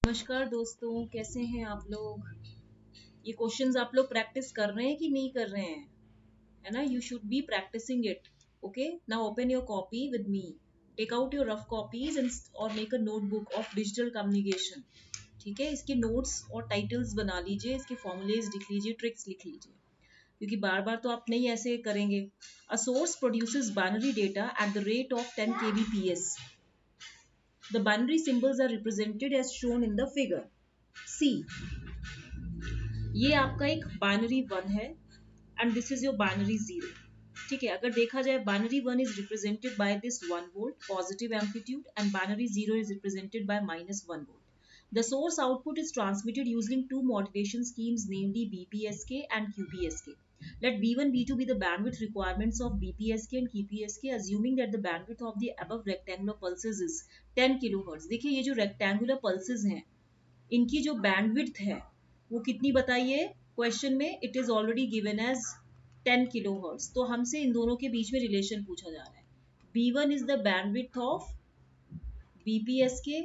नमस्कार दोस्तों, कैसे हैं आप लोग। ये क्वेश्चंस आप लोग प्रैक्टिस कर रहे हैं कि नहीं कर रहे हैं, है ना। You should be practicing it. Okay, now open your copy with me, take out your rough copies and और make a notebook of digital communication. ठीक है, इसके नोट्स और टाइटल्स बना लीजिए, इसके फॉर्मुलेज लिख लीजिए, ट्रिक्स लिख लीजिए, क्योंकि बार बार तो आप नहीं ऐसे करेंगे। A source produces binary data at the rate of 10 kbps. The binary symbols are represented as shown in the figure. C. ये आपका एक बाइनरी 1 है and this is your binary 0। ठीक है, अगर देखा जाए binary 1 is represented by this 1 volt positive amplitude and binary 0 is represented by -1 volt. The source output is transmitted using two modulation schemes, namely BPSK and QPSK. Let B1, B2 be the bandwidth requirements of BPSK and QPSK, assuming that the bandwidth of the above rectangular pulses is 10 kHz. देखिए, ये जो rectangular pulses हैं, इनकी जो bandwidth है वो कितनी बताइए क्वेश्चन में। It is already given as 10 kHz. तो हमसे इन दोनों के बीच में रिलेशन पूछा जा रहा है। B1 is the bandwidth of BPSK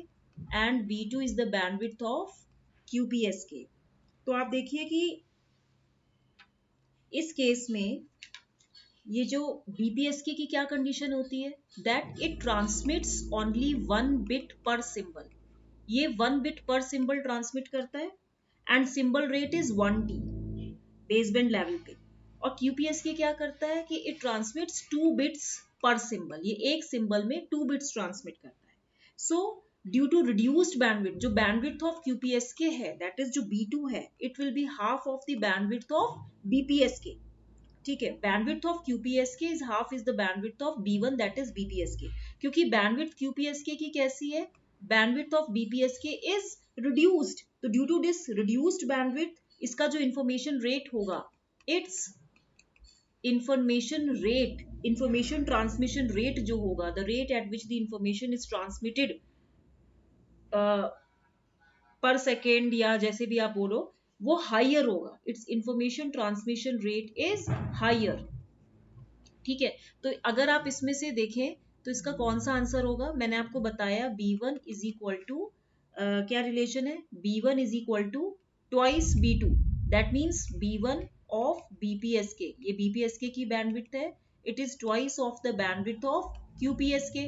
and B2 is the bandwidth of QPSK. तो आप देखिए कि इस केस में ये जो BPSK की क्या कंडीशन होती है, that it transmits only 1 bit per symbol. ये 1 bit पर सिंबल ट्रांसमिट करता है and symbol rate is 1T baseband level पे। और QPSK क्या करता है कि it transmits 2 bits per symbol, ये एक सिंबल में 2 बिट्स ट्रांसमिट करता है। So due to reduced bandwidth, जो बैंडविड्थ ऑफ QPSK है दैट इज जो B2 है, it will be half of the bandwidth of BPSK। ठीक है, bandwidth of QPSK is half is the bandwidth of B1 that is BPSK। क्योंकि bandwidth QPSK की कैसी है, bandwidth of BPSK is reduced, तो due to this reduced bandwidth इसका जो information rate होगा, it's information rate, information transmission rate जो होगा, the rate at which the information is transmitted per second या जैसे भी आप बोलो, वो हाइयर होगा। It's information transmission rate is higher. ठीक है, तो अगर आप इसमें से देखें तो इसका कौन सा आंसर होगा, मैंने आपको बताया B1 इज इक्वल टू क्या रिलेशन है, B1 is equal to twice B2, that means B1 of BPSK, ये BPSK की बैंडविड्थ है, it is twice of the bandwidth of QPSK।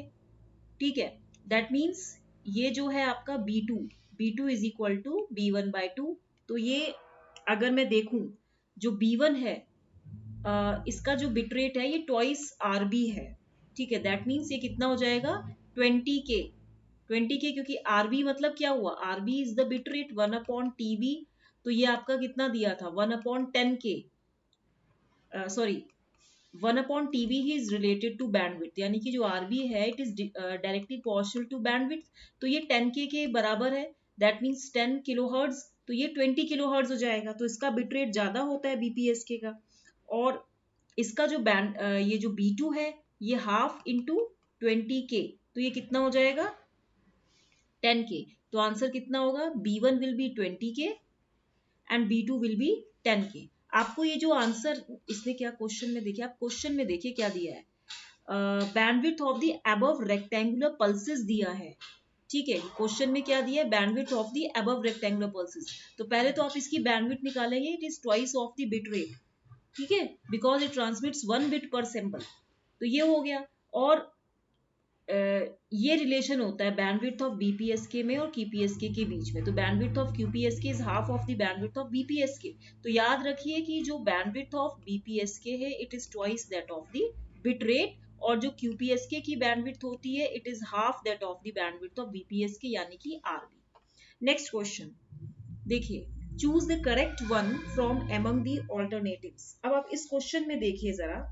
ठीक है, दैट मीन्स ये जो है आपका B2 is equal to B1/2। तो ये अगर मैं देखूं जो B1 है, इसका जो बिट रेट है ये ट्वाइस RB है। ठीक है, दैट मीन्स ये कितना हो जाएगा 20K, क्योंकि RB मतलब क्या हुआ, RB is the bit rate 1/TB। तो ये आपका कितना दिया था 1/10K, सॉरी 1/TB ही इज रिलेटेड टू बैंडविड्थ, यानी कि जो RB है it is directly proportional to bandwidth. तो ये 10K के बराबर है, दैट मीन्स 10 kHz, तो ये 20 kHz हो जाएगा। तो इसका बिट रेट ज्यादा होता है BPSK का, और इसका जो बैंड ये जो B2 है ये हाफ इंटू 20K, तो ये कितना हो जाएगा 10K। तो आंसर कितना होगा, B1 will be 20K and B2 will be 10K। आपको ये जो आंसर इसने क्या क्वेश्चन में देखिए, आप क्वेश्चन में देखिए क्या दिया है, bandwidth of the above rectangular pulses दिया है। ठीक है, क्वेश्चन में क्या दिया है, bandwidth of the above rectangular pulses. तो पहले तो आप इसकी बैंडविड्थ निकालेंगे, it is twice of the bit rate. ठीक है, बिकॉज इट ट्रांसमिट्स 1 बिट पर सिंबल, तो ये हो गया। और ये रिलेशन होता है बैंडविड्थ ऑफ BPSK में और QPSK के बीच में। तो bandwidth of QPSK is half of the bandwidth of BPSK। तो याद रखिए कि जो बैंडविड्थ ऑफ BPSK है it is twice that of the bit rate, और जो QPSK की बैंडविड्थ होती है it is half that of the bandwidth of BPSK, यानी कि RB। नेक्स्ट क्वेश्चन देखिए, choose the correct one from among the alternatives. अब आप इस क्वेश्चन में देखिए जरा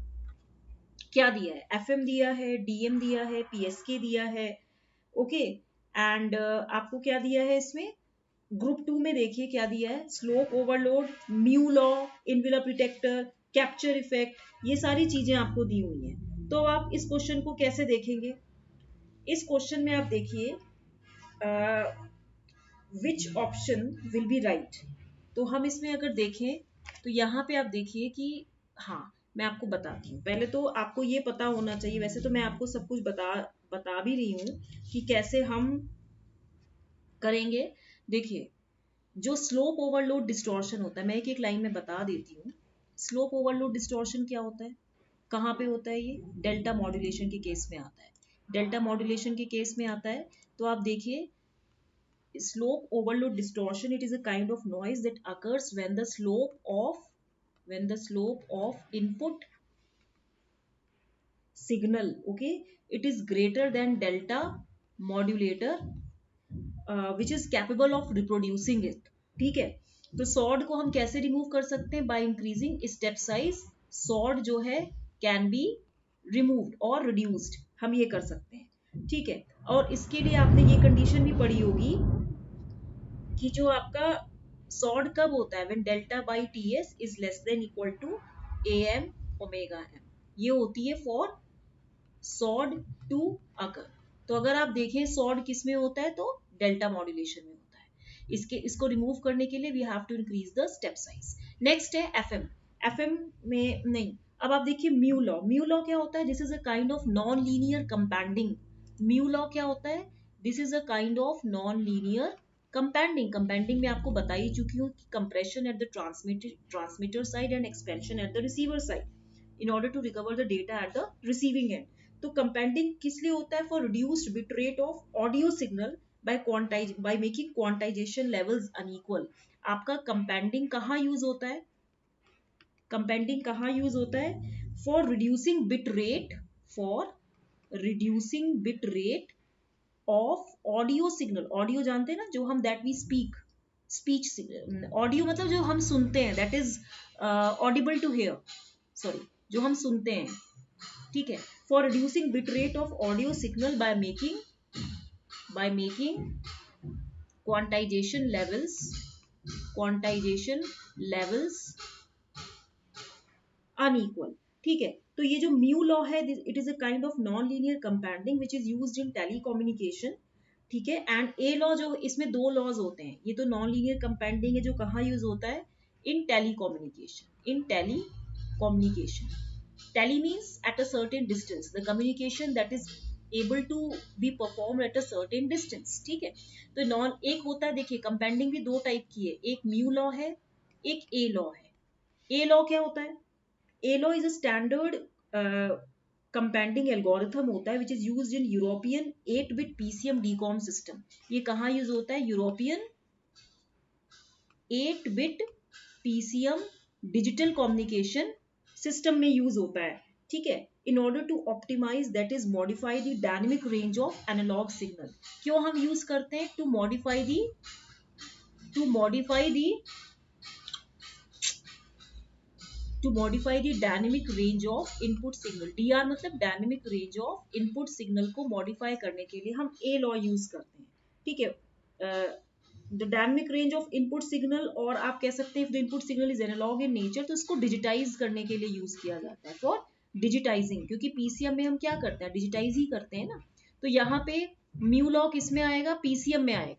क्या दिया है, FM दिया है, DM दिया है, PSK दिया है। ओके, एंड आपको क्या दिया है इसमें, ग्रुप 2 में देखिए क्या दिया है, slope overload, mu law, envelope detector, capture effect, ये सारी चीजें आपको दी हुई हैं। तो आप इस क्वेश्चन को कैसे देखेंगे, इस क्वेश्चन में आप देखिए which option will be right. तो हम इसमें अगर देखें तो यहाँ पे आप देखिए कि हाँ, मैं आपको बताती हूँ। पहले तो आपको ये पता होना चाहिए, वैसे तो मैं आपको सब कुछ बता भी रही हूँ कि कैसे हम करेंगे। देखिए जो स्लोप ओवरलोड डिस्टॉर्शन होता है, मैं एक एक लाइन में बता देती हूँ। स्लोप ओवरलोड डिस्टॉर्शन क्या होता है, कहाँ पे होता है, ये डेल्टा मॉड्यूलेशन के केस में आता है। डेल्टा मॉड्यूलेशन के केस में आता है तो आप देखिए slope overload distortion, it is a kind of noise that occurs when the slope of input signal, okay, it is greater than delta modulator which is capable of reproducing it. ठीक है, तो sword को हम कैसे remove कर सकते हैं, by increasing step size sword जो है कैन बी रिमूव्ड और रिड्यूस्ड, हम ये कर सकते हैं। ठीक है, और इसके लिए आपने ये कंडीशन भी पढ़ी होगी कि जो आपका सॉर्ड कब होता है, when delta by T S is less than equal to A M omega M, ये होती है फॉर सॉर्ड टू अकर। तो अगर आप देखें सॉर्ड किस में होता है तो डेल्टा मॉड्यूलेशन में होता है। इसको रिमूव करने के लिए we have to increase the step size. Next है एफएम। एफएम में नहीं, अब आप देखिए म्यू लॉ। म्यू लॉ क्या होता है, this is a kind of non linear compounding. Mu law क्या होता है, this is a kind of non linear compounding. Compounding में आपको बता ही चुकी हूँ कि compression at the transmitter side and expansion at the receiver side in order to recover the data at the receiving end. तो कंपाउंडिंग किस लिए होता है, for reduced bit rate of audio signal by making quantization levels unequal. आपका compounding कहाँ use होता है, compounding कहाँ यूज होता है, for reducing bit rate, for reducing bit rate of audio signal. Audio जानते हैं ना, जो हम that we speak, speech audio मतलब जो हम सुनते हैं, that is audible to hear, sorry जो हम सुनते हैं। ठीक है, for reducing bit rate of audio signal by making quantization levels unequal. ठीक है, तो ये जो म्यू लॉ है, it is a kind of non linear compounding which is used in telecommunication. ठीक है, एंड ए लॉ, जो इसमें दो लॉज होते हैं, ये तो नॉन लीनियर कंपाउंडिंग है जो कहाँ यूज होता है, इन telecommunication. Tele means at a certain distance, the communication that is able to be performed at a certain distance। ठीक है, तो नॉन एक होता है, देखिए कंपाउंडिंग भी दो टाइप की है, एक म्यू लॉ है, एक ए लॉ है। ए लॉ क्या होता है, A law is a standard compounding algorithm होता है which is used in European 8-bit PCM decom system. ये कहाँ यूज होता है, European 8-bit PCM digital communication system में यूज होता है। ठीक है, in order to optimize that is modify the dynamic range of analog signal. क्यों हम यूज करते हैं, to modify the dynamic range of input signal. DR मतलब dynamic range of input signal को मॉडिफाई करने के लिए हम ए लॉ यूज करते हैं। ठीक है, the dynamic range of input signal, और आप कह सकते हैं if the input signal is analog in nature, तो इसको डिजिटाइज करने के लिए यूज किया जाता है, फॉर डिजिटाइजिंग, क्योंकि पीसीएम में हम क्या करते हैं, डिजिटाइज ही करते हैं ना। तो यहाँ पे म्यू लॉ किस में आएगा, पीसीएम में आएगा।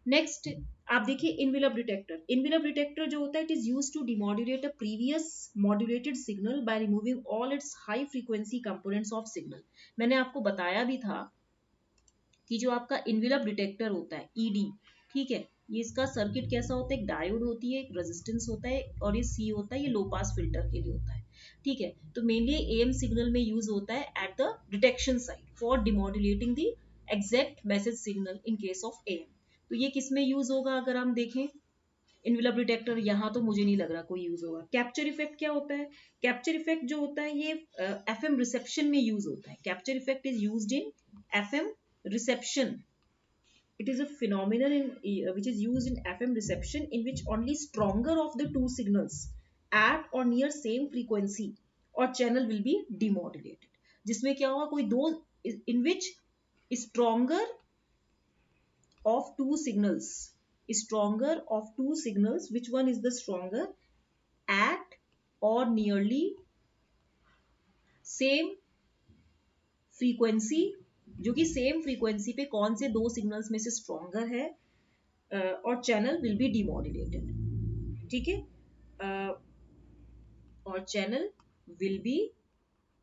नेक्स्ट आप देखिए इनवेलप डिटेक्टर। इनवेलप डिटेक्टर जो होता है, it is use to demodulate a previous modulated signal by removing all its high frequency components of signal. मैंने आपको बताया भी था कि जो आपका इनवेलप डिटेक्टर होता है, ईडी, ठीक है, ये इसका सर्किट कैसा होता है, एक डायोड होती है, एक रेजिस्टेंस होता है, और ये सी होता है, ये लो पास फिल्टर के लिए होता है। ठीक है, तो मेनली एएम सिग्नल में यूज होता है at the detection side for demodulating the exact message signal in case of AM. तो ये किस में यूज होगा, अगर हम देखें इनवेलप डिटेक्टर, यहाँ तो मुझे नहीं लग रहा कोई यूज होगा। कैप्चर इफेक्ट क्या होता है, कैप्चर इफेक्ट जो होता है ये एफएम रिसेप्शन में यूज होता है। Capture effect is used in FM reception. It is a phenomenon which is used in FM reception in which only stronger of the two signals at or near same frequency or channel will be demodulated. जिसमें क्या होगा, कोई दो, in which stronger of two signals, which one is the stronger, at or nearly same frequency, जो कि same frequency पे कौन से दो सिग्नल्स में से स्ट्रॉन्गर है, और चैनल विल बी डिमॉड्यूलेटेड। ठीक है, और चैनल विल बी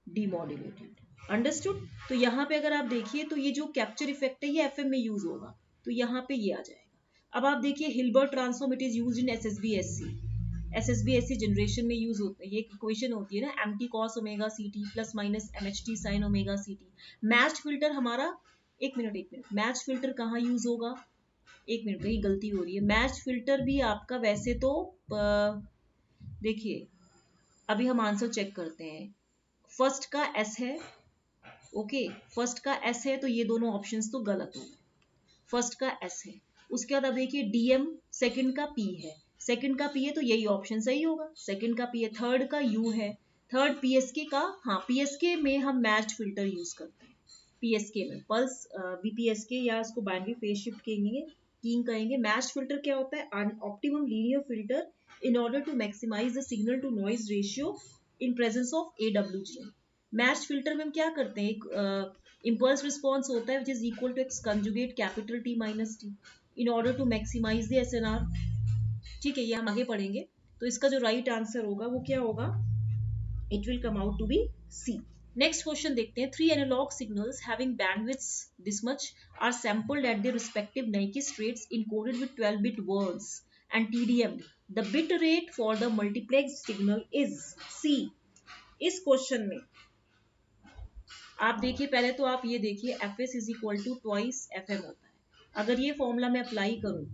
डिमॉड्यूलेटेड, अंडरस्टूड। तो यहाँ पे अगर आप देखिए तो ये जो कैप्चर इफेक्ट है ये एफएम में यूज होगा, तो यहाँ पे ये आ जाएगा। अब आप देखिए Hilbert transform, it is use in SSB SC generation में यूज होता है। ये इक्वेशन होती है ना, mt cos omega ct plus minus mht sin omega ct। Matched filter हमारा, एक मिनट, मैच फिल्टर कहाँ यूज होगा, एक मिनट, कहीं गलती हो रही है। मैच फिल्टर भी आपका वैसे तो देखिए अभी हम आंसर चेक करते हैं। फर्स्ट का एस है, ओके, फर्स्ट का एस है, तो ये दोनों ऑप्शंस तो गलत हो गए। फर्स्ट का एस है, उसके बाद अब देखिए डीएम, सेकंड का पी है, सेकंड का पी है तो यही ऑप्शन सही होगा, सेकंड का पी है। थर्ड का यू है, थर्ड पीएसके का, हाँ पीएसके में हम मैच्ड फिल्टर यूज करते हैं। पीएसके में पल्स बीपीएसके या इसको बाइनरी फेज शिफ्ट कहेंगे, कीइंग कहेंगे। मैच्ड फिल्टर क्या होता है, an optimum linear filter in order to maximize the signal to noise ratio in presence of AWGN। Matched filter में हम क्या करते हैं, एक इम्पल्स रिस्पॉन्स होता है which is equal to X conjugate capital T minus T in order to maximize the SNR. ठीक है, ये हम आगे पढ़ेंगे। तो इसका जो राइट आंसर होगा वो क्या होगा, it will come out to be C. Next question देखते हैं। 3 analogue signals having bandwidth this much are sampled at their respective Nyquist rates encoded with 12-bit words and TDM'd. The bit rate for the multiplex signal is C। इस question में आप देखिए, पहले तो आप ये देखिए F S is equal to twice F M होता है। अगर ये फॉर्मूला मैं अप्लाई करूं,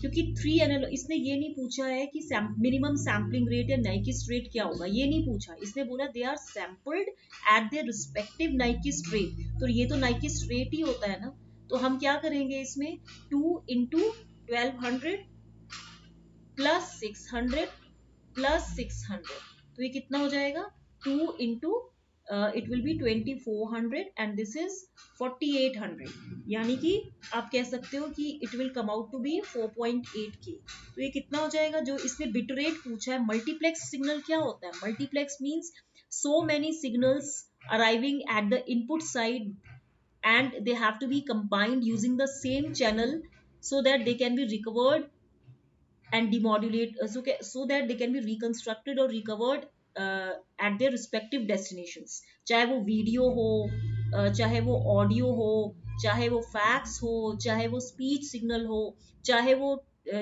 क्योंकि थ्री एनालॉग, इसने ये नहीं पूछा है कि मिनिमम सैम्पलिंग रेट या नाइकिस्ट रेट क्या होगा, ये नहीं पूछा। इसने बोला they are sampled at their respective Nyquist rate, तो ये तो नाइकिस्ट रेट ही होता है ना। तो हम क्या करेंगे इसमें, 2 इंटू 1200 प्लस 600 प्लस 600, तो ये कितना हो जाएगा, 2 into it will be 2400 and this is 4800, यानी कि आप कह सकते हो कि it will come out to be 4.8 K. तो ये कितना हो जाएगा, जो इसने बिट रेट पूछा है। मल्टीप्लेक्स सिग्नल क्या होता है, multiplex means so many signals arriving at the input side and they have to be combined using the same channel so that they can be recovered and demodulate so that they can be reconstructed or recovered at their respective destinations। चाहे वो video हो, चाहे वो audio हो, चाहे वो fax हो, चाहे वो स्पीच सिग्नल हो, चाहे वो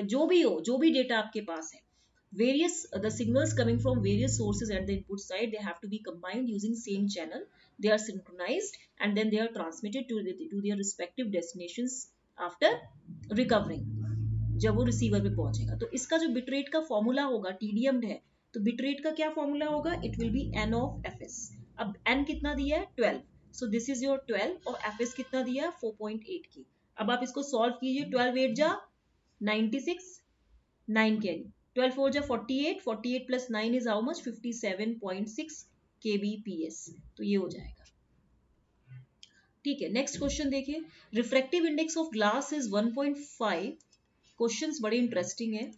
जो भी हो, जो भी डेटा आपके पास है, various the signals coming from various sources at the input side, they have to be combined using same channel, they are synchronized and then they are transmitted to their respective destinations after recovering, जब वो receiver पे पहुंचेगा। तो इसका जो bitrate का formula होगा, TDM है, तो बिटरेट का क्या फॉर्मूला होगा, it will be n of f s. अब एन कितना दिया है, 12, सो दिस इज योर 12 और एफ एस कितना दिया है, 4.8 की। अब आप इसको सॉल्व कीजिए, 12 8 जा 96, 9 कैरी, 12 4 जा 48, 48 plus 9 is how much, 57.6 kbps, तो ये हो जाएगा। ठीक है, नेक्स्ट क्वेश्चन देखिए। Refractive index of glass is 1.5। Questions बड़े इंटरेस्टिंग है।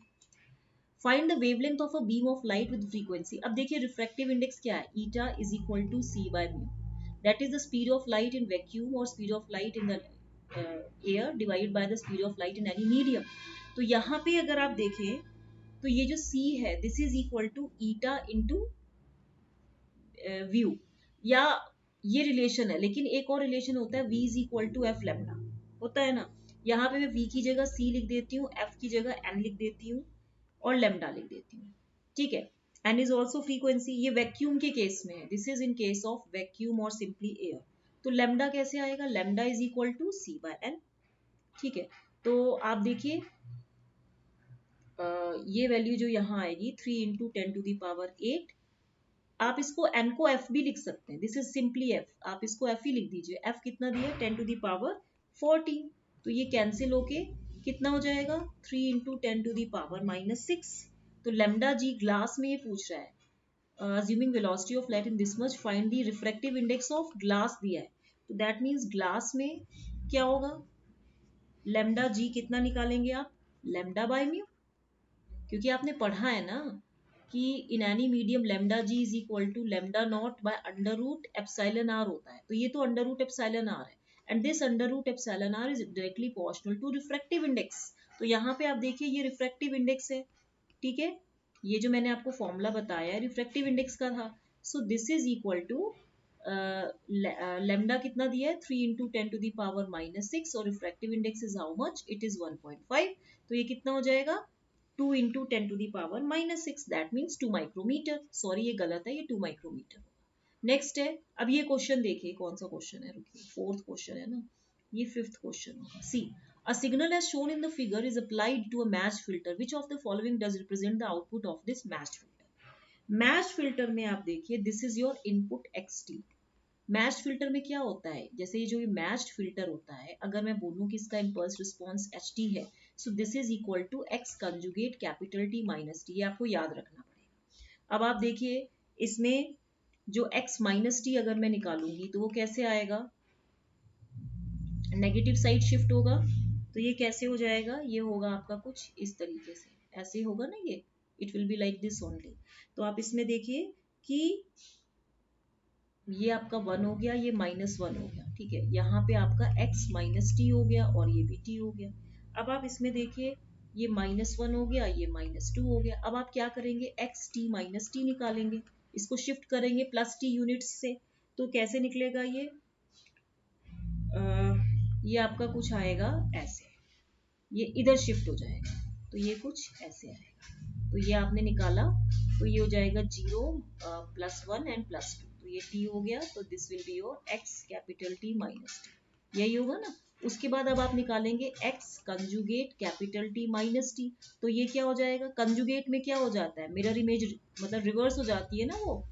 Find the wavelength of a beam of light with frequency. अब देखिए रिफ्रैक्टिव इंडेक्स क्या है, eta is equal to C by mu, that is the speed of light in vacuum और speed of light in the air divided by the speed of light in any medium. तो यहाँ पे अगर आप देखें तो ये जो सी है, this is equal to eta into view, या ये रिलेशन है। लेकिन एक और रिलेशन होता है, v is equal to f lambda, होता है ना। यहाँ पे मैं v की जगह c लिख देती हूँ, f की जगह n लिख देती हूँ और लेमडा लिख देती हूँ। ठीक है, n इज ऑल्सो फ्रीक्वेंसी, ये वैक्यूम के केस में है, this is in case of vacuum और सिंपली एयर। तो लेमडा कैसे आएगा, lambda is equal to c by n। ठीक है, तो आप देखिए ये वैल्यू जो यहाँ आएगी 3 इंटू 10 टू द पावर 8, आप इसको n को f भी लिख सकते हैं, दिस इज सिंपली f, आप इसको f ही लिख दीजिए। f कितना दिया, 10 टू द पावर 14, तो ये कैंसिल होके कितना हो जाएगा, 3 इंटू 10 टू द पावर -6। तो लेमडा जी ग्लास में ये पूछ रहा है, assuming velocity of light in this much find the refractive index of glass दिया है, तो दैट मीन्स ग्लास में क्या होगा, लेमडा जी कितना निकालेंगे आप, लेमडा बाय म्यू, क्योंकि आपने पढ़ा है ना कि in any medium lambda g is equal to lambda naught by under root epsilon r होता है। तो ये तो अंडर रूट एप्सिलॉन आर है and this under root epsilon r is directly proportional to refractive index. तो यहाँ पे आप देखिए ये रिफ्रैक्टिव इंडेक्स है। ठीक है, ये जो मैंने आपको फॉर्मूला बताया है रिफ्रैक्टिव इंडेक्स का था, so this is equal to lambda कितना दिया है 3 × 10⁻⁻⁶ और refractive index is how much, it is 1.5। तो ये कितना हो जाएगा 2 × 10⁻⁻⁶, दैट मीन्स 2 माइक्रोमीटर। सॉरी ये गलत है, ये 2 माइक्रोमीटर। नेक्स्ट है, अब ये क्वेश्चन देखिए कौन सा क्वेश्चन है, रुकिए फोर्थ क्वेश्चन है ना, ये फिफ्थ क्वेश्चन होगा। सी, a signal as shown in the figure is applied to a matched filter, which of the following does represent the output of this matched filter? Matched filter में आप देखिए, this is your input xt। Matched filter में क्या होता है, जैसे ये जो ये मैच्ड फिल्टर होता है, अगर मैं बोलूं कि इसका इम्पल्स रिस्पॉन्स ht है, so this is equal to x conjugate capital T minus t, ये आपको याद रखना पड़ेगा। अब आप देखिए इसमें जो x माइनस टी अगर मैं निकालूंगी तो वो कैसे आएगा, नेगेटिव साइड शिफ्ट होगा, तो ये कैसे हो जाएगा, ये होगा आपका कुछ इस तरीके से, ऐसे होगा ना, ये it will be like this only. तो आप इसमें देखिए कि ये आपका 1 हो गया, ये -1 हो गया, ठीक है, यहाँ पे आपका x माइनस टी हो गया और ये भी t हो गया। अब आप इसमें देखिए ये -1 हो गया, ये -2 हो गया। अब आप क्या करेंगे, x t माइनस टी निकालेंगे, इसको शिफ्ट करेंगे प्लस t यूनिट्स से, तो कैसे निकलेगा ये आपका कुछ आएगा ऐसे, ये इधर शिफ्ट हो जाएगा, तो ये कुछ ऐसे आएगा। तो ये आपने निकाला, तो ये हो जाएगा 0 +1 एंड +2, तो ये t हो गया, तो this will be your x capital T minus T, यही होगा ना। उसके बाद अब आप निकालेंगे x conjugate capital T minus T, तो ये क्या हो जाएगा, कंजुगेट में क्या हो जाता है, मिरर इमेज मतलब रिवर्स हो जाती है ना वो,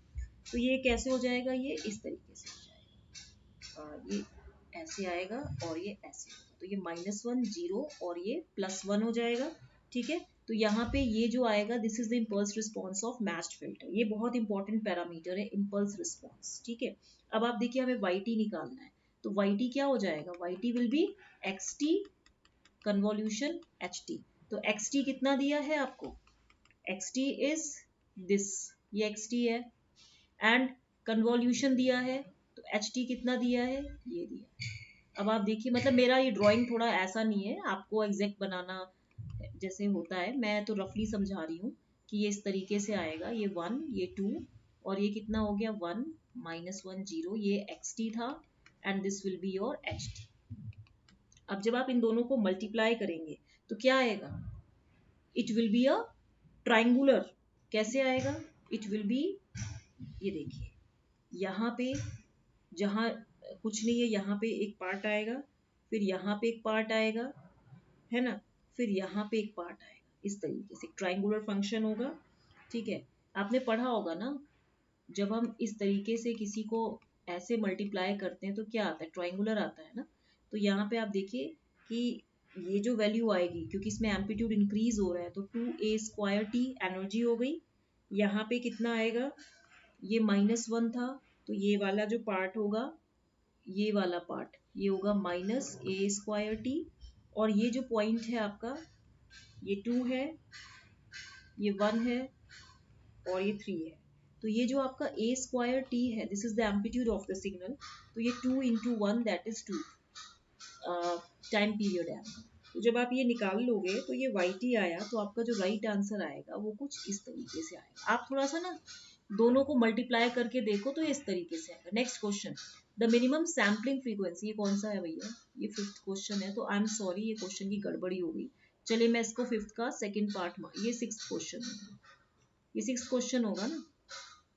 तो ये कैसे हो जाएगा, ये इस तरीके से हो जाएगा, ये ऐसे आएगा और ये ऐसे होगा, तो ये -1 0 और ये +1 हो जाएगा, ठीक है। तो यहाँ पे ये जो आएगा, this is the impulse response of matched filter, ये बहुत इंपॉर्टेंट पैरामीटर है इम्पल्स रिस्पॉन्स, ठीक है। अब आप देखिए हमें yt निकालना है, तो yt क्या हो जाएगा, yt will be xt convolution ht। तो xt कितना दिया है आपको, xt इज दिस, ये xt है, एंड कन्वोल्यूशन दिया है, तो ht कितना दिया है, ये दिया। अब आप देखिए, मतलब मेरा ये ड्राइंग थोड़ा ऐसा नहीं है, आपको एग्जैक्ट बनाना जैसे होता है, मैं तो रफली समझा रही हूँ कि ये इस तरीके से आएगा, ये 1 ये 2 और ये कितना हो गया 1 -1 0, ये xt था and this will be your ht। अब जब आप इन दोनों को मल्टीप्लाई करेंगे तो क्या आएगा, it will be a triangular, कैसे आएगा, इट विल बी, ये देखिए यहाँ पे जहाँ कुछ नहीं है, यहाँ पे एक पार्ट आएगा, फिर यहाँ पे एक पार्ट आएगा, है ना, फिर यहाँ पे एक पार्ट आएगा, इस तरीके से ट्राइंगुलर फंक्शन होगा, ठीक है। आपने पढ़ा होगा ना, जब हम इस तरीके से किसी को ऐसे मल्टीप्लाई करते हैं तो क्या आता है, ट्राइंगुलर आता है ना। तो यहाँ पे आप देखिए कि ये जो वैल्यू आएगी, क्योंकि इसमें एम्पलीट्यूड इंक्रीज हो रहा है, तो 2a² t एनर्जी हो गई। यहाँ पे कितना आएगा, ये -1 था, तो ये वाला जो पार्ट होगा, ये वाला पार्ट ये होगा -a² t, और ये जो पॉइंट है आपका, ये 2 है, ये 1 है और ये 3 है, तो ये जो आपका a² t है, this is the amplitude of the signal, तो ये 2 × 1 दैट इज 2 टाइम पीरियड है आपका। तो जब आप ये निकाल लोगे तो ये yt आया, तो आपका जो राइट आंसर आएगा वो कुछ इस तरीके से आएगा। आप थोड़ा सा ना दोनों को मल्टीप्लाई करके देखो तो ये इस तरीके से आएगा। Next question, the minimum sampling frequency, ये कौन सा है भैया, ये फिफ्थ क्वेश्चन है, तो आई एम सॉरी ये क्वेश्चन की गड़बड़ी हो गई। चलिए मैं इसको फिफ्थ का सेकंड पार्ट, ये सिक्स्थ क्वेश्चन होगा, ये सिक्स्थ क्वेश्चन होगा ना,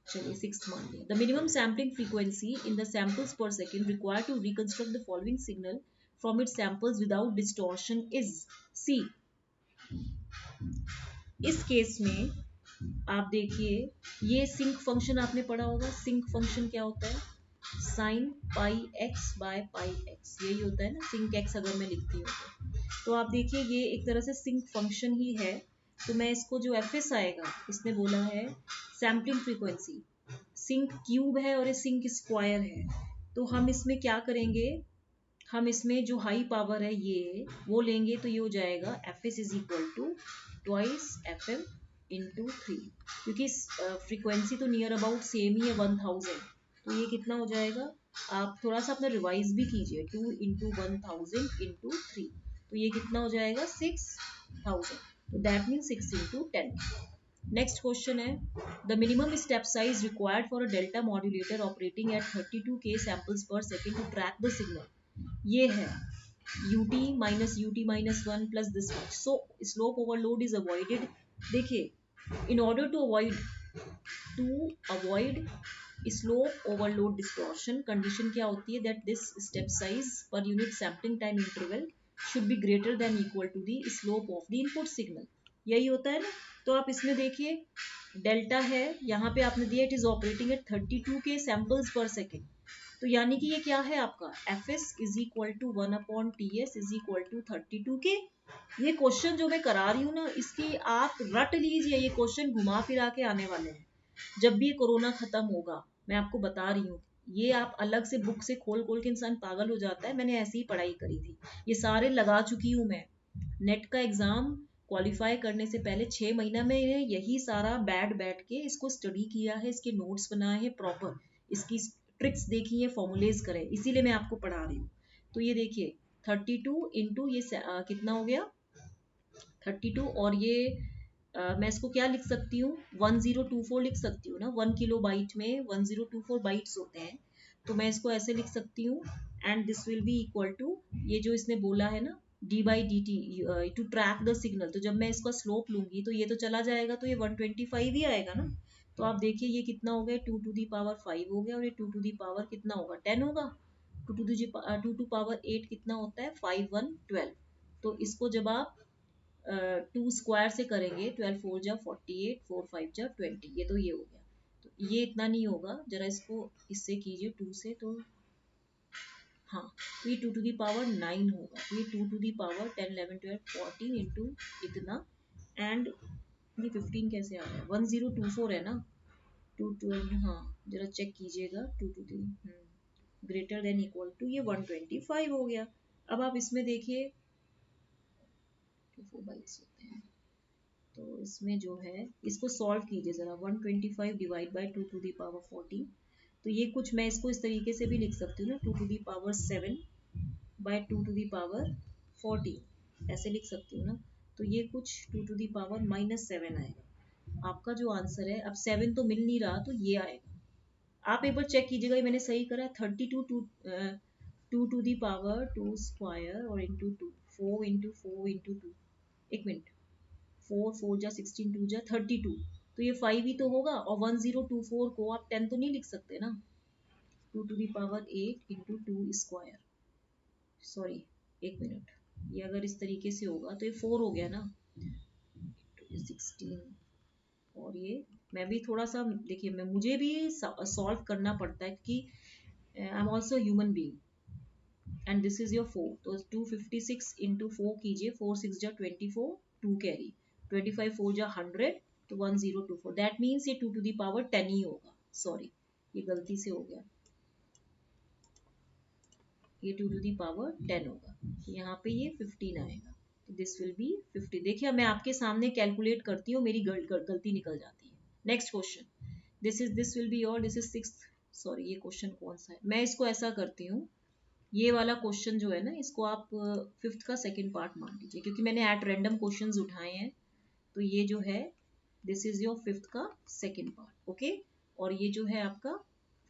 चलिए सिक्स्थ मान लिया। The minimum sampling frequency in the samples per second required to reconstruct the following signal from its samples without distortion is C। इस केस में आप देखिए, ये सिंक फंक्शन आपने पढ़ा होगा, सिंक फंक्शन क्या होता है, sin πx/πx, यही होता है ना, सिंक x अगर मैं लिखती हूँ तो आप देखिए ये एक तरह से सिंक फंक्शन ही है। तो मैं इसको जो fs आएगा, इसने बोला है सैम्पलिंग फ्रीक्वेंसी, सिंक क्यूब है और ये सिंक स्क्वायर है, तो हम इसमें क्या करेंगे, हम इसमें जो हाई पावर है ये वो लेंगे, तो ये हो जाएगा fs is equal to twice fm into 3, क्योंकि फ्रीक्वेंसी तो नियर अबाउट सेम ही है 1000, तो ये कितना हो जाएगा, आप थोड़ा सा अपना रिवाइज भी कीजिए, 2 × 1000 इंटू 3, तो ये कितना हो जाएगा 6000, तो दैट मीन 6 × 10, नेक्स्ट क्वेश्चन है the minimum step size required for a delta modulator operating at 32K samples per second to track the signal. ये है ut minus 1 plus this much, so slope overload is avoided। देखिए in order to avoid slope overload distortion condition क्या होती है that this step size per unit sampling time interval should be greater than equal to the slope of the input signal। यही होता है ना। तो आप इसमें देखिए डेल्टा है, यहाँ पे आपने दिया it is operating at 32K samples per second. तो यानी कि ये क्या है आपका f S is equal to 1/TS is equal to 32K। ये क्वेश्चन जो मैं करा रही हूँ ना, इसकी आप रट लीजिए, ये क्वेश्चन घुमा फिरा के आने वाले हैं। जब भी कोरोना खत्म होगा, मैं आपको बता रही हूँ, ये आप अलग से बुक से खोल खोल के इंसान पागल हो जाता है। मैंने ऐसी ही पढ़ाई करी थी, ये सारे लगा चुकी हूँ मैं। नेट का एग्जाम क्वालिफाई करने से पहले 6 महीना में यही सारा बैठ के इसको स्टडी किया है, इसके नोट्स बनाए हैं प्रॉपर, इसकी ट्रिक्स देखी है, फॉर्मुलेज करे, इसीलिए मैं आपको पढ़ा रही हूँ। तो ये देखिए 32 इंटू ये कितना हो गया 32, और ये मैं इसको क्या लिख सकती हूँ 1024 लिख सकती हूँ ना। 1 KB में 1024 बाइट्स होते हैं, तो मैं इसको ऐसे लिख सकती हूँ and this will be equal to ये जो इसने बोला है ना d/dt to track the signal. तो जब मैं इसका स्लोप लूंगी तो ये तो चला जाएगा, तो ये 125 ही आएगा ना। तो आप देखिए ये कितना हो गया 2⁵ हो गया, और ये 2⁵ कितना होगा 10 होगा। 2⁵ 8 कितना होता है 5 1 12। तो इसको जब आप 2 स्क्वायर से करेंगे 12 4 जा 48 4 5 जा 20, ये तो ये हो गया। तो ये इतना नहीं होगा, जरा इसको इससे कीजिए 2 से, तो हाँ तो ये 2⁹ 9 होगा। तो ये 2⁻10 11 12 14 इंटू इतना, एंड ये 15 कैसे आ रहा है 1024 है ना। 212 हाँ जरा चेक कीजिएगा 2 ग्रेटर देन इक्वल टू ये 125 हो गया। अब आप इसमें देखिए 4 बाइट्स होते हैं, तो इसमें जो है इसको सॉल्व कीजिए ज़रा 125 डिवाइड बाई 2⁻14। तो ये कुछ मैं इसको इस तरीके से भी लिख सकती हूँ ना 2⁻7 बाय 2⁻14 ऐसे लिख सकती हूँ ना। तो ये कुछ 2⁻−7 आएगा आपका जो आंसर है। अब 7 तो मिल नहीं रहा, तो ये आएगा। आप एक बार चेक कीजिएगा ये मैंने सही करा है। 32 2⁻2 स्क्वायर और इंटू 2 4 इंटू 4 इंटू 2, एक मिनट 4 4 जा 16 2 जा 32, तो ये 5 ही तो होगा। और 1024 को आप 10 तो नहीं लिख सकते ना। 2⁸ इंटू 2 स्क्वायर, सॉरी एक मिनट, ये अगर इस तरीके से होगा तो ये 4 हो गया ना 16। और ये मैं भी थोड़ा सा देखिए, मैं मुझे भी सॉल्व करना पड़ता है क्योंकि I am also human being. And this is your 4, तो 256 इंटू 4 कीजिए, 4 6 जा 24 2 कैरी 25 4 जा 100, तो 1024। दैट मीन्स ये 2⁻10 ही होगा। सॉरी ये गलती से हो गया, ये 2⁻10 होगा। यहाँ पे ये 15 आएगा, तो दिस विल बी 50। देखिए मैं आपके सामने कैलकुलेट करती हूँ, मेरी गलती निकल जाती है। Next question, this will be your, this is 6th, sorry ये क्वेश्चन कौन सा है, मैं इसको ऐसा करती हूँ, ये वाला क्वेश्चन जो है ना इसको आप 5th का सेकेंड पार्ट मान लीजिए, क्योंकि मैंने एट रैंडम क्वेश्चंस उठाए हैं। तो ये जो है दिस इज योर 5th का सेकेंड पार्ट, ओके। और ये जो है आपका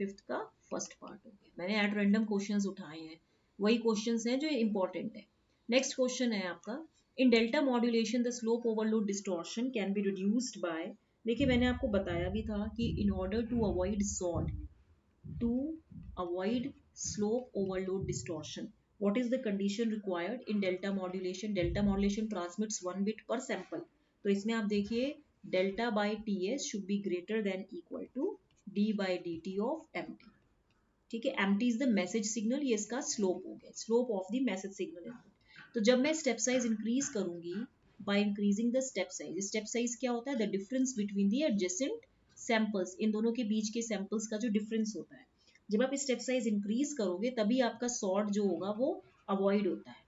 5th का फर्स्ट पार्ट हो गया। मैंने एट रैंडम क्वेश्चंस उठाए हैं, वही क्वेश्चंस हैं जो इंपॉर्टेंट है। नेक्स्ट क्वेश्चन है आपका, in delta modulation the slope overload distortion can be reduced by. देखिए मैंने आपको बताया भी था कि in order to avoid slope overload distortion, what is the condition required in delta modulation? Delta modulation transmits 1 bit per sample। तो इसमें आप देखिए delta by TS should be greater than equal to d/dt of mt। ठीक है, mt is the message signal, ये इसका slope हो गया, slope of the message signal input। तो जब मैं step size increase करूंगी by increasing the step size क्या होता है the difference between the adjacent samples, इन दोनों के बीच के samples का जो difference होता है। जब आप स्टेप साइज इंक्रीज करोगे तभी आपका सॉर्ट जो होगा वो अवॉइड होता है,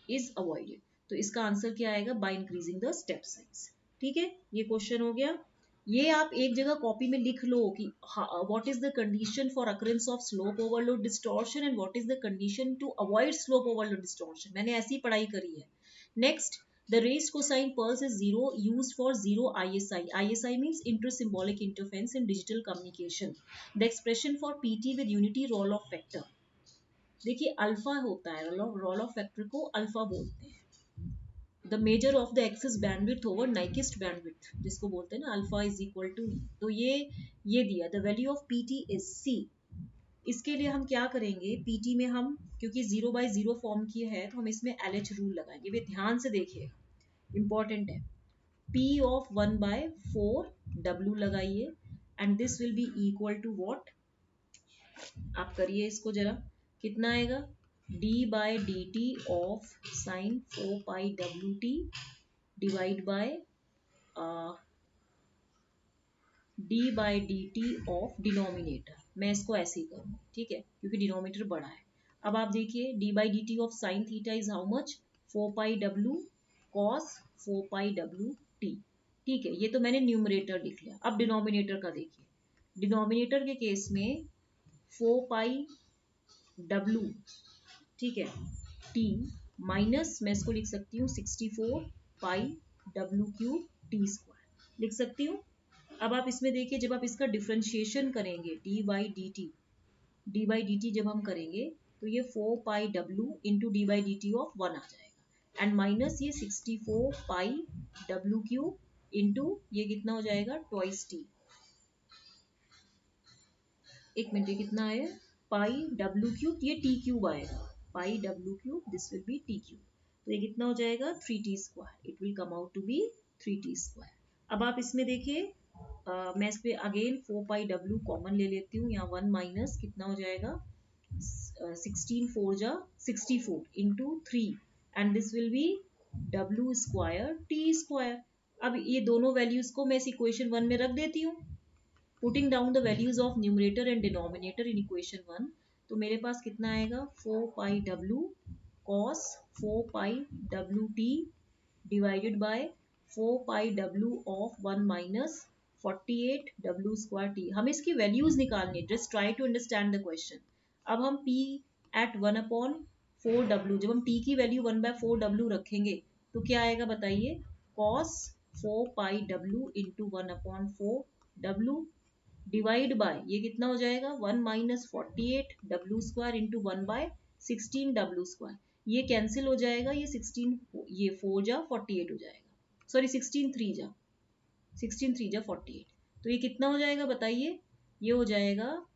इज अवॉइडेड। तो इसका आंसर क्या आएगा by increasing the step size. ठीक है, ये क्वेश्चन हो गया। ये आप एक जगह कॉपी में लिख लो कि what is the condition for occurrence of slope overload distortion and what is the condition to avoid slope overload distortion. मैंने ऐसी पढ़ाई करी है। Next, The raised cosine pulse is zero, used for zero ISI. ISI means inter-symbolic interference in digital communication. The expression for PT with unity roll of factor. देखिए alpha होता है, roll of factor को alpha बोलते हैं. The measure of the excess bandwidth over Nyquist bandwidth, जिसको बोलते हैं ना alpha is equal to E. तो ये दिया the value of PT is C. इसके लिए हम क्या करेंगे, पीटी में हम क्योंकि 0/0 फॉर्म की है तो हम इसमें एलएच रूल लगाएंगे. वे ध्यान से देखिए, इंपॉर्टेंट है. P of 1/4 W लगाइए and this will be equal to what. आप करिए इसको जरा, कितना आएगा, d/dt of sine 4πwt divide by d/dt of denominator. मैं इसको ऐसे ही करूँ, ठीक है, क्योंकि डिनोमिनेटर बड़ा है. अब आप देखिए d/dt of sine theta is how much, 4πw cos 4πwt. ठीक है, ये तो मैंने न्यूमरेटर लिख लिया. अब डिनोमिनेटर का देखिए. डिनोमिनेटर के केस में 4πw, ठीक है, t माइनस मैं इसको लिख सकती हूँ 64πw³ t² लिख सकती हूँ. अब आप इसमें देखिए, जब आप इसका डिफरेंशिएशन करेंगे d/dt जब हम करेंगे तो ये 4πw इंटू d/dt ऑफ 1 आ जाएगा एंड माइनस ये 64πw³ इंटू ये कितना हो जाएगा ट्वाइस t. एक मिनट, ये कितना है, πw³ ये t³ आएगा, πw³ this will B t³. तो ये कितना हो जाएगा 3t². It will come out to be 3t². अब आप इसमें देखिए, मैं इस पे अगेन 4πw कॉमन ले लेती हूँ. यहाँ 1 माइनस कितना हो जाएगा, 16 4 64 into 3 and this will B w² t². अब ये दोनों वैल्यूज को मैं इस इक्वेशन 1 में रख देती हूँ. Putting down the values of numerator and denominator in equation 1. तो मेरे पास कितना आएगा, 4πw cos 4πwt divided by 4πw of 1 minus 48w²t. हमें इसकी वैल्यूज निकालनी है. Just try to understand the question. अब हम p एट 1/4w, जब हम t की वैल्यू 1/4w रखेंगे तो क्या आएगा बताइए, cos 4πw into 1/4w divide by ये कितना हो जाएगा 1 माइनस 48w² इंटू 1/16w². ये कैंसिल हो जाएगा, ये 16 ये 4 जा 48 हो जाएगा, सॉरी 16 3 जा 48. तो ये कितना हो जाएगा बताइए, ये हो जाएगा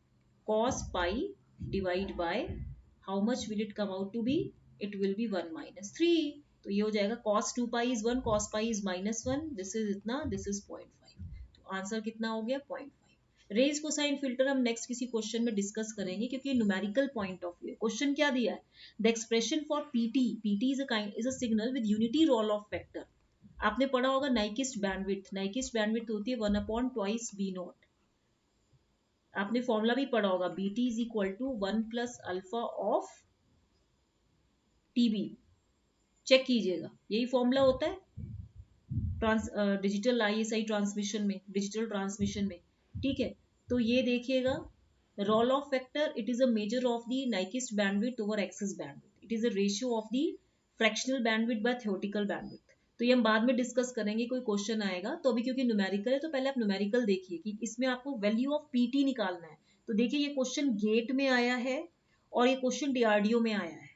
cos pi divide by how much will it come out to be, it will be 1 minus 3. तो ये हो जाएगा cos 2π is 1, cos pi is -1, this is इतना, दिस इज 0.5. तो आंसर कितना हो गया 0.5. रेज कोसाइन फिल्टर हम नेक्स्ट किसी क्वेश्चन में डिस्कस करेंगे क्योंकि numerical point of view. Question क्या दिया है, the expression for p t is a signal with unity roll of factor. आपने पढ़ा होगा नाइकिस्ट बैंडविड्थ. नाइकिस्ट बैंडविड्थ होती है 1/2 b0. आपने फॉर्मूला भी पढ़ा होगा, bt is equal to 1 plus alpha of T b. Check कीजिएगा, यही फॉर्मूला होता है डिजिटल ISI ट्रांसमिशन में, डिजिटल ट्रांसमिशन में. ठीक है, तो ये देखिएगा, roll of factor it is a measure of the Nyquist bandwidth over excess bandwidth. It is a ratio of the fractional bandwidth by theoretical bandwidth. तो ये हम बाद में डिस्कस करेंगे, कोई क्वेश्चन आएगा तो. अभी क्योंकि न्यूमेरिकल है तो पहले आप न्यूमेरिकल देखिए कि इसमें आपको वैल्यू ऑफ पीटी निकालना है. तो देखिए ये क्वेश्चन गेट में आया है और ये क्वेश्चन डीआरडीओ में आया है.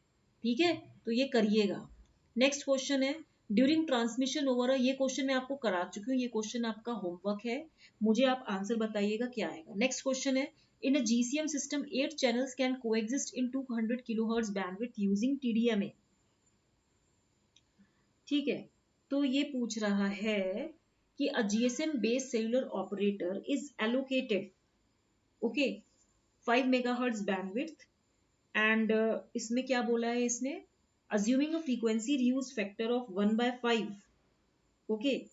ठीक है, तो ये करिएगा. नेक्स्ट क्वेश्चन है ड्यूरिंग ट्रांसमिशन ओवर. ये क्वेश्चन मैं आपको करा चुकी हूँ, ये क्वेश्चन आपका होमवर्क है, मुझे आप आंसर बताइएगा क्या आएगा. नेक्स्ट क्वेश्चन है in a GCM system 8 channels can coexist in 200 kilohertz bandwidth using TDMA. ठीक है, तो ये पूछ रहा है कि अ GSM based cellular operator is allocated okay 5 megahertz bandwidth and इसमें क्या बोला है इसने, assuming a frequency reuse factor of 1/5, okay,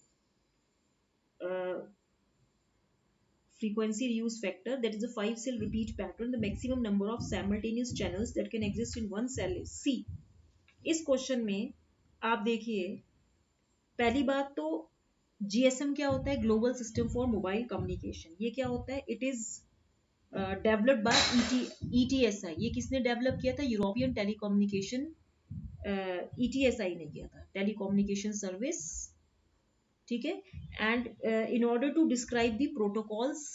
frequency reuse factor, that is a 5 cell repeat pattern, the maximum number of simultaneous channels that can exist in one cell is C. इस question में आप देखिए, पहली बात तो GSM क्या होता है, global system for mobile communication. ये क्या होता है, it is developed by ETSI. ये किसने डेवलप किया था, यूरोपियन टेलीकम्युनिकेशन ETSI ने किया था, टेलीकम्युनिकेशन सर्विस, ठीक है। And in order to describe the protocols,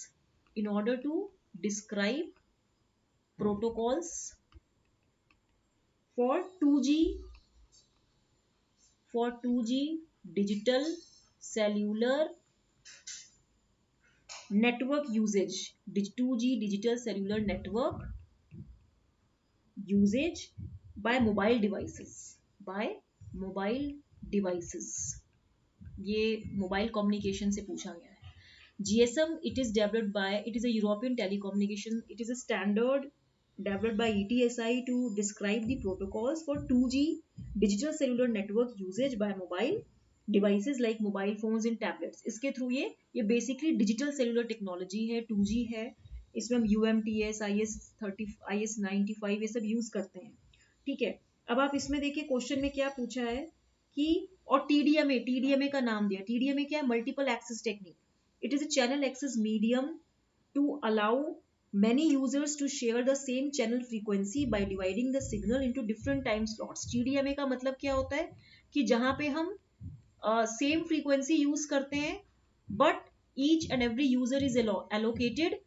in order to describe protocols for 2G, for 2G digital cellular network usage, 2G digital cellular network usage by mobile devices, by mobile devices. ये mobile communication से पूछा गया है. GSM, it is developed by, it is a European telecommunication, it is a standard developed by ETSI to describe the protocols for 2G digital cellular network usage by mobile devices like mobile phones and tablets. इसके through ये basically digital cellular technology है, 2G है. इसमें हम UMTS, IS30, IS95 ये सब use करते हैं, ठीक है. अब आप इसमें देखिए क्वेश्चन में क्या पूछा है कि, और TDMA का नाम दिया. TDMA क्या है? Multiple access technique. It is a channel access medium to allow many users to share the same channel frequency by dividing the signal into different time slots. TDMA का मतलब क्या होता है कि जहां पे हम सेम फ्रीक्वेंसी यूज करते हैं but each and every user is allocated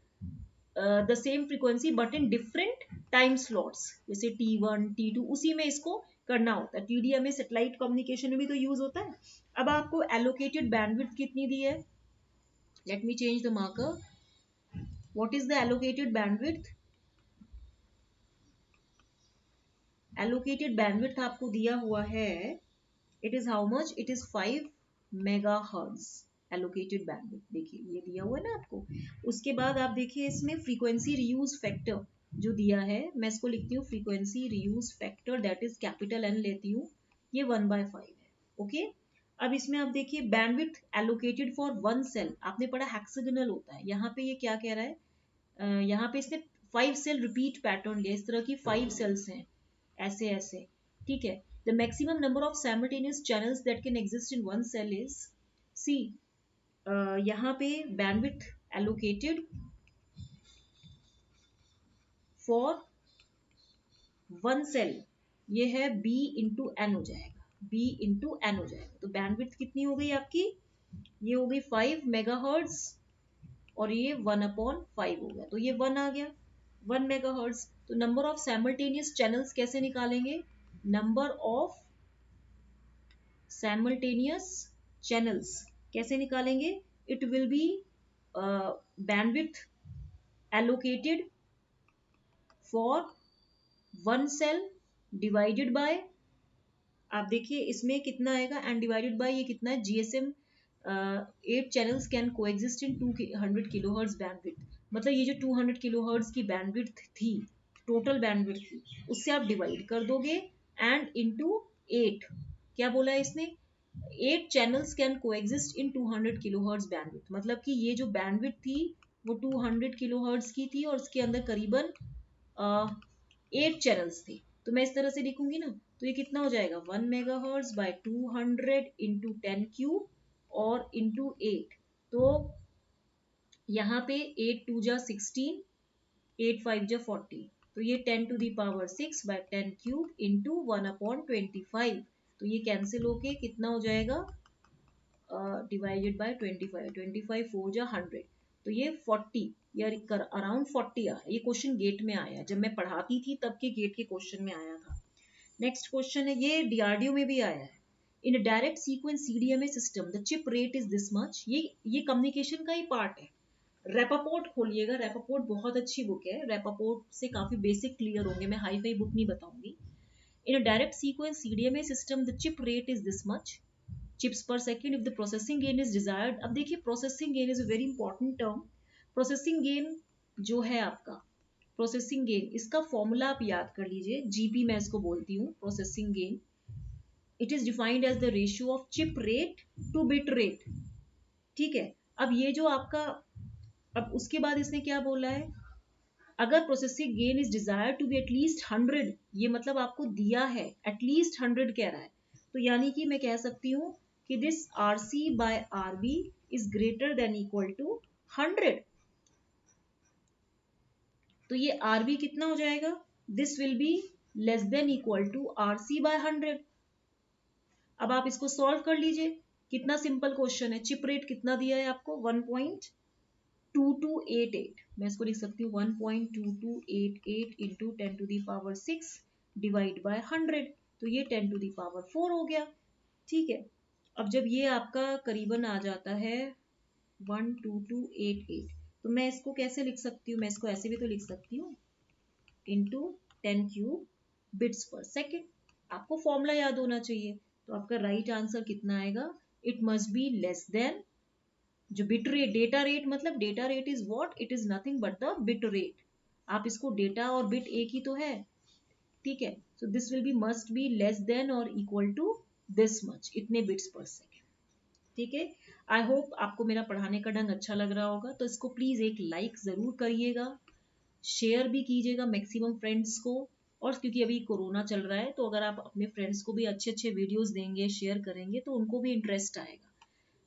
the same frequency but in different time slots, जैसे T1, T2, उसी में इसको करना होता है. TDMA सैटेलाइट कम्युनिकेशन में भी तो यूज होता है. अब आपको एलोकेटेड बैंडविड्थ कितनी दी है? Let me change the marker. What is the allocated bandwidth? Allocated bandwidth आपको दिया हुआ है. It is how much? It is 5 megahertz. Allocated bandwidth देखिए ये दिया हुआ है ना आपको. उसके बाद आप देखिए इसमें frequency reuse factor जो दिया है, मैं इसको लिखती हूँ frequency reuse factor, that is capital N लेती हूँ, ये 1/5 है. ओके. अब इसमें आप देखिए bandwidth allocated for one cell, आपने पढ़ा हेक्सागोनल होता है, यहाँ पे ये क्या कह रहा है, यहाँ पे इसने 5 सेल रिपीट पैटर्न लिया, इस तरह की 5 सेल्स हैं ऐसे ऐसे, ठीक है. The maximum number of simultaneous channels that can exist in one cell is, see यहाँ पे bandwidth allocated for one cell ये है B इंटू एन हो जाएगा, B इंटू एन हो जाएगा. तो बैंडविड्थ कितनी हो गई आपकी? ये हो गई 5 मेगाहर्ट्ज और ये 1/5 हो गया, तो ये 1 आ गया, 1 मेगाहर्ट्ज. तो नंबर ऑफ साइमल्टेनियस चैनल्स कैसे निकालेंगे? नंबर ऑफ साइमल्टेनियस चैनल्स कैसे निकालेंगे? It will be bandwidth allocated for one cell divided by, आप देखिए इसमें कितना आएगा, एंड डिवाइडेड बाय ये कितना है, GSM 8 channels can coexist in 200 kilohertz bandwidth. मतलब ये जो 200 किलोहर्ट्ज की बैंडविड्थ थी, टोटल बैंडविड्थ थी, उससे आप डिवाइड कर दोगे एंड इनटू 8. क्या बोला है इसने? 8 channels can coexist in 200 kilohertz bandwidth. मतलब कि ये जो बैंडविड्थ थी वो 200 किलोहर्ट्ज की थी और उसके अंदर करीबन 8 चैनल्स थे. तो मैं इस तरह से लिखूंगी ना, तो ये कितना हो जाएगा, 1 मेगाहर्ट्ज बाय 200 इंटू 10 क्यूब और इंटू 8. तो यहाँ पे 8 2 जा 16, 8 5 जा 40, तो ये 10 to the power 6 by 10 cube into 1/25. तो ये कैंसिल होके कितना हो जाएगा, डिवाइडेड बाय 25, 25 4 जा 100, तो ये 40 या अराउंड 40 आ रहा है. ये क्वेश्चन गेट में आया, जब मैं पढ़ाती थी तब के गेट के क्वेश्चन में आया था. नेक्स्ट क्वेश्चन है, ये DRDO में भी आया है. In a direct sequence CDMA system the chip rate is this much. ये कम्युनिकेशन का ही पार्ट है. रैपापोर्ट खोलिएगा, रैपापोर्ट बहुत अच्छी बुक है, रैपापोर्ट से काफी बेसिक क्लियर होंगे, मैं हाई फाई बुक नहीं बताऊंगी. In a direct sequence CDMA system the chip rate is this much chips per second if the processing gain is desired. अब देखिए processing gain is a very important term. Processing gain जो है आपका, processing gain, इसका formula आप याद कर लीजिए, GP मैं इसको बोलती हूँ processing gain. It is defined as the ratio of chip rate to bit rate. ठीक है. अब ये जो आपका, अब उसके बाद इसने क्या बोला है, अगर processing gain is desire to be at least 100, ये मतलब आपको दिया है एटलीस्ट 100 कह रहा है, तो यानी कि मैं कह सकती हूँ कि this RC by RB is greater than equal to 100. तो ये RB कितना हो जाएगा, this will be less than equal to RC by 100। अब आप इसको सॉल्व कर लीजिए, कितना सिंपल क्वेश्चन है। चिप रेट कितना दिया है आपको, 1.2288। मैं इसको लिख सकती हूँ 1.2288 इंटू 10⁶ डिवाइड बाय 100, तो ये 10⁴ हो गया। ठीक है, अब जब ये आपका करीबन आ जाता है 12288, तो मैं इसको कैसे लिख सकती हूँ, मैं इसको ऐसे भी तो लिख सकती हूँ, इंटू 10³ बिट्स पर सेकेंड। आपको फॉर्मूला याद होना चाहिए, तो आपका राइट आंसर कितना आएगा, it must be less then, जो बिट रेट, डेटा रेट मतलब data rate is what, it is nothing but the bit rate. आप इसको डेटा और बिट एक ही तो है, ठीक है। So this will B must be less then और इक्वल टू दिस मच, इतने बिट्स पर सेकेंड। ठीक है, आई होप आपको मेरा पढ़ाने का ढंग अच्छा लग रहा होगा। तो इसको प्लीज एक लाइक जरूर करिएगा, शेयर भी कीजिएगा मैक्सिमम फ्रेंड्स को। और क्योंकि अभी कोरोना चल रहा है, तो अगर आप अपने फ्रेंड्स को भी अच्छे अच्छे वीडियोस देंगे, शेयर करेंगे, तो उनको भी इंटरेस्ट आएगा।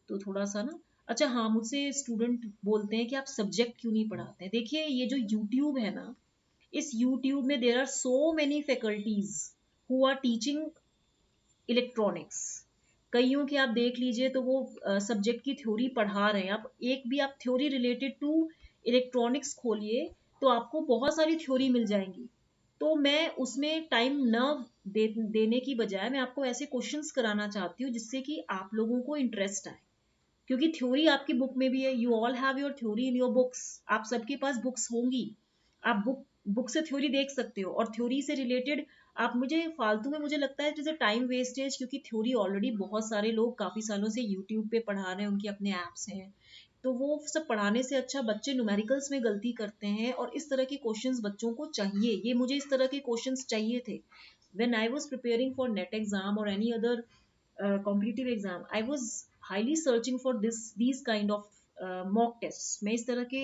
तो थोड़ा सा ना, अच्छा हाँ, मुझसे स्टूडेंट बोलते हैं कि आप सब्जेक्ट क्यों नहीं पढ़ाते हैं। देखिए, ये जो यूट्यूब है ना, इस यूट्यूब में there are so many faculties who are teaching electronics. कईयों के आप देख लीजिए तो वो सब्जेक्ट की थ्योरी पढ़ा रहे हैं। आप एक भी आप थ्योरी रिलेटेड टू इलेक्ट्रॉनिक्स खोलिए, तो आपको बहुत सारी थ्योरी मिल जाएंगी। तो मैं उसमें टाइम न देने की बजाय मैं आपको ऐसे क्वेश्चंस कराना चाहती हूँ जिससे कि आप लोगों को इंटरेस्ट आए। क्योंकि थ्योरी आपकी बुक में भी है, you all have your theory in your books. आप सबके पास बुक्स होंगी, आप बुक से थ्योरी देख सकते हो। और थ्योरी से रिलेटेड आप, मुझे फालतू में मुझे लगता है जैसे टाइम वेस्टेज, क्योंकि थ्योरी ऑलरेडी बहुत सारे लोग काफी सालों से यूट्यूब पे पढ़ा रहे हैं, उनके अपने ऐप्स हैं। तो वो सब पढ़ाने से अच्छा बच्चे न्यूमेरिकल्स में गलती करते हैं, और इस तरह के क्वेश्चंस बच्चों को चाहिए। ये मुझे इस तरह के क्वेश्चंस चाहिए थे when I was preparing for NET exam और any other competitive exam. I was highly searching for these kind of mock test. मैं इस तरह के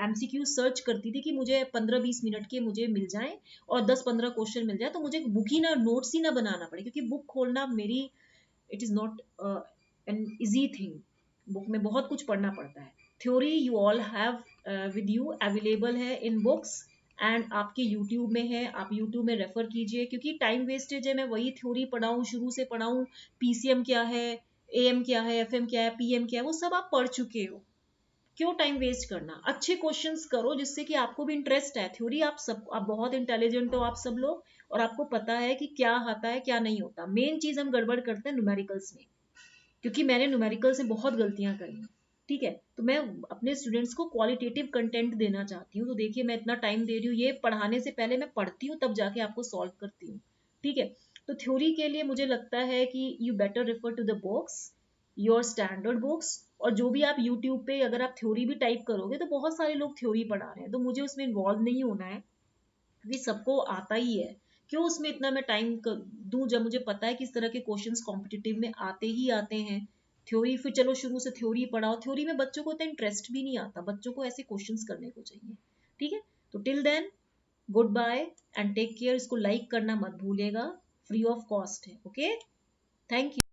एमसीक्यू सर्च करती थी कि मुझे 15-20 मिनट के मुझे मिल जाए और 10-15 क्वेश्चन मिल जाए, तो मुझे बुक ही ना, नोट्स ही ना बनाना पड़े। क्योंकि बुक खोलना मेरी, it is not an easy thing. Book में बहुत कुछ पढ़ना पड़ता है। Theory you all have with you, available है इन बुक्स एंड आपके यूट्यूब में है, आप यूट्यूब में रेफर कीजिए। क्योंकि टाइम वेस्टेज है, मैं वही थ्योरी पढ़ाऊँ, शुरू से पढ़ाऊँ, पीसीएम क्या है, एएम क्या है, एफएम क्या है, पीएम क्या है, वो सब आप पढ़ चुके हो। क्यों टाइम वेस्ट करना, अच्छे क्वेश्चंस करो जिससे कि आपको भी इंटरेस्ट है। थ्योरी आप बहुत इंटेलिजेंट हो आप सब लोग, और आपको पता है कि क्या आता है क्या नहीं होता। मेन चीज हम गड़बड़ करते हैं न्यूमेरिकल्स में, क्योंकि मैंने न्यूमेरिकल से बहुत गलतियां करी हैं। ठीक है, तो मैं अपने स्टूडेंट्स को क्वालिटेटिव कंटेंट देना चाहती हूँ। तो देखिए, मैं इतना टाइम दे रही हूँ, ये पढ़ाने से पहले मैं पढ़ती हूँ, तब जाके आपको सॉल्व करती हूँ। ठीक है, तो थ्योरी के लिए मुझे लगता है कि you better refer to the books, your standard books. और जो भी आप यूट्यूब पे अगर आप थ्योरी भी टाइप करोगे, तो बहुत सारे लोग थ्योरी पढ़ा रहे हैं, तो मुझे उसमें इन्वॉल्व नहीं होना है, क्योंकि सबको आता ही है। क्यों उसमें इतना मैं टाइम दूं, जब मुझे पता है कि इस तरह के क्वेश्चंस कॉम्पिटिटिव में आते ही आते हैं। थ्योरी फिर चलो शुरू से थ्योरी पढ़ाओ, थ्योरी में बच्चों को इतना इंटरेस्ट भी नहीं आता, बच्चों को ऐसे क्वेश्चंस करने को चाहिए। ठीक है, तो till then, goodbye and take care. इसको लाइक करना मत भूलिएगा, फ्री ऑफ कॉस्ट है। Okay, thank you.